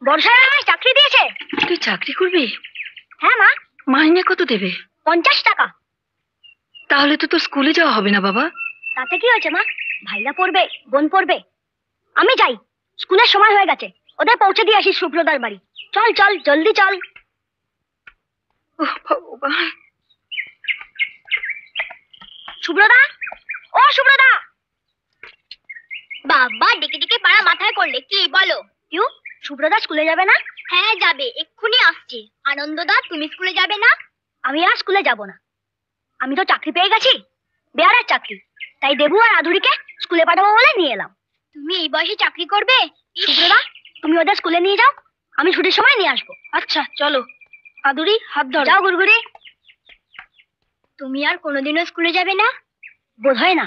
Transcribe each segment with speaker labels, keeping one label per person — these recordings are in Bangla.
Speaker 1: বর্ষা আমায় চাকরি দিয়েছে।
Speaker 2: তুই চাকরি করবি?
Speaker 1: হ্যাঁ মা।
Speaker 2: মাইনে কত দেবে?
Speaker 1: 50 টাকা।
Speaker 2: তাহলে তো তোর স্কুলে যাওয়া হবে না বাবা।
Speaker 1: তাতে কি হয়েছে মা? ভাইরা পড়বে, বোন পড়বে, আমি যাই। স্কুলের সময় হয়ে গেছে, ওদের পৌঁছে দিয়ে আসি সুব্রতার বাড়ি। চল চল জলদি চল।
Speaker 2: ভগবান।
Speaker 1: সুব্রতা, ও সুব্রতা। বাবা ডেকে ডেকে পাড়া মাথায় করলে। কি বলো? ইউ, সুব্রতা স্কুলে যাবে না? হ্যাঁ যাবে, এক্ষুনি আসছে। আনন্দদা, তুমি স্কুলে যাবে না? আমি আর স্কুলে যাব না। আমি তো চাকরি পেয়ে গেছি, বেয়ারের চাকরি। তাই দেবু আর আধুরিকে স্কুলে পাঠাবো বলে নিয়ে এলাম। তুমি এই বয়সে চাকরি করবে? সুব্রতা, তুমি ওদের স্কুলে নিয়ে যাও, আমি ছুটির সময় নিয়ে আসবো।
Speaker 2: আচ্ছা চলো। আদুরি হাত ধর।
Speaker 1: যাও গুড়গুড়ি। তুমি আর কোনোদিনও স্কুলে যাবে না? বোধহয় না।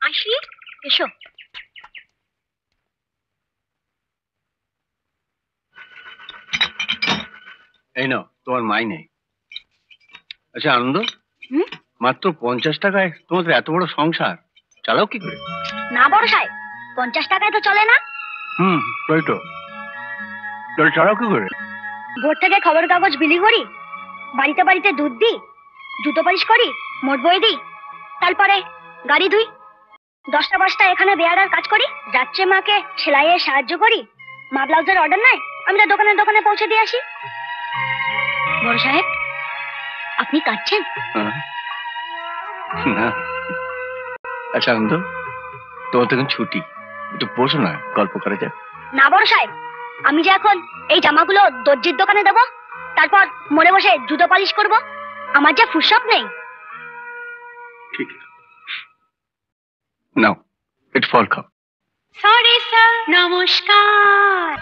Speaker 1: আসি। এসো।
Speaker 3: এই নাও তোমার মাইনে। আচ্ছা আনন্দ, মাত্র 50 টাকায় তোমাদের এত বড় সংসার চালাও কি করে?
Speaker 1: না বড় সাহেব, 50 টাকায় তো চলে না।
Speaker 3: তাই তো। তাহলে চালাও কি করে?
Speaker 1: ভোর থেকে খবর কাগজ বিলি করি, বাড়িতে বাড়িতে দুধ দিই, জুতো পালিশ করি, মোট বই দিই, তারপরে গাড়ি ধুই। 10টা 5টা এখানে বেয়ারার কাজ করি, যাচ্ছে মাকে সেলাইয়ে সাহায্য করি। মা ব্লাউজের অর্ডার নেয়, আমি তো দোকানে দোকানে পৌঁছে দিয়ে আসি। বড় সাহেব, আপনি কাঁদছেন?
Speaker 3: না। আচ্ছা আনন্দ, তোমার তখন ছুটি, একটু বসো না, গল্প করা যাক।
Speaker 1: না বড় সাহেব, আমি যে এখন এই জামাগুলো দর্জির দোকানে দেবো, তারপর মরে বসে জুতো পালিশ করব, আমার যে ফুরসত নেই।
Speaker 3: ঠিক নাও, একটু ফল খাও।
Speaker 1: সরি স্যার, নমস্কার।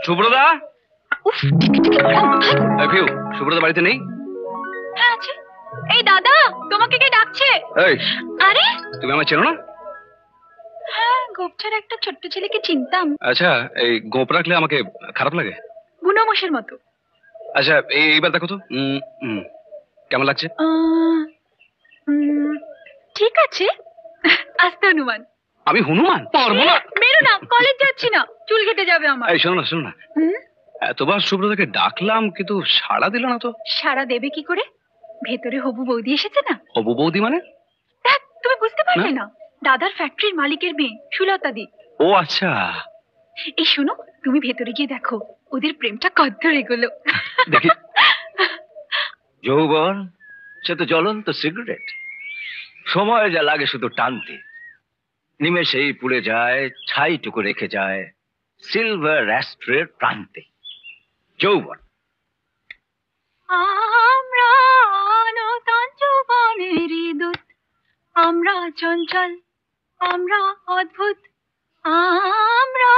Speaker 3: সুব্রতা। সুব্রতা বাড়িতে নেই?
Speaker 1: হ্যাঁ আছে। এই দাদা, তোমাকে কে ডাকছে?
Speaker 3: এই,
Speaker 1: আরে
Speaker 3: তুমি আমার চেনো না?
Speaker 1: হ্যাঁ, গোপছার একটা ছোট্ট ছেলেকে চিনতাম।
Speaker 3: আচ্ছা, এই গোপ রাখলে আমাকে খারাপ লাগে?
Speaker 1: বুনোমশের মতো।
Speaker 3: আচ্ছা এইবার দেখো তো, কেমন লাগছে?
Speaker 1: ঠিক আছে। আস্তে হনুমান।
Speaker 3: আমি হনুমান? পারবো না।
Speaker 1: মেরো না, কলেজ যাচ্ছি না, চুল কেটে যাবে আমার।
Speaker 3: এই শোনো না, শোনো না, এতবার সুব্রতাকে ডাকলাম কিন্তু সাড়া দিল না তো।
Speaker 1: সারা দেবে কি করে? ভেতরে হবু বৌদি এসেছে না।
Speaker 3: হবু বৌদি মানে?
Speaker 1: দেখ, তুমি বুঝতে পারবে না। দাদার ফ্যাক্টরির মালিকের মেয়ে সুলতা দি।
Speaker 3: ও আচ্ছা।
Speaker 1: এই শোনো, তুমি ভেতরে গিয়ে দেখো ওদের প্রেমটা কদ্দূর এগোলো।
Speaker 3: দেখি। যৌবন সে তো জ্বলন্ত সিগারেট, সময় যা লাগে শুধু টানতে, নিমেষেই পুড়ে যায়, ছাইটুকু রেখে যায় সিলভার অ্যাস্ট্রের প্রান্তে। যৌবন।
Speaker 1: আমরা নূতন যৌবনেরই দূত, আমরা চঞ্চল, আমরা অদ্ভুত, আমরা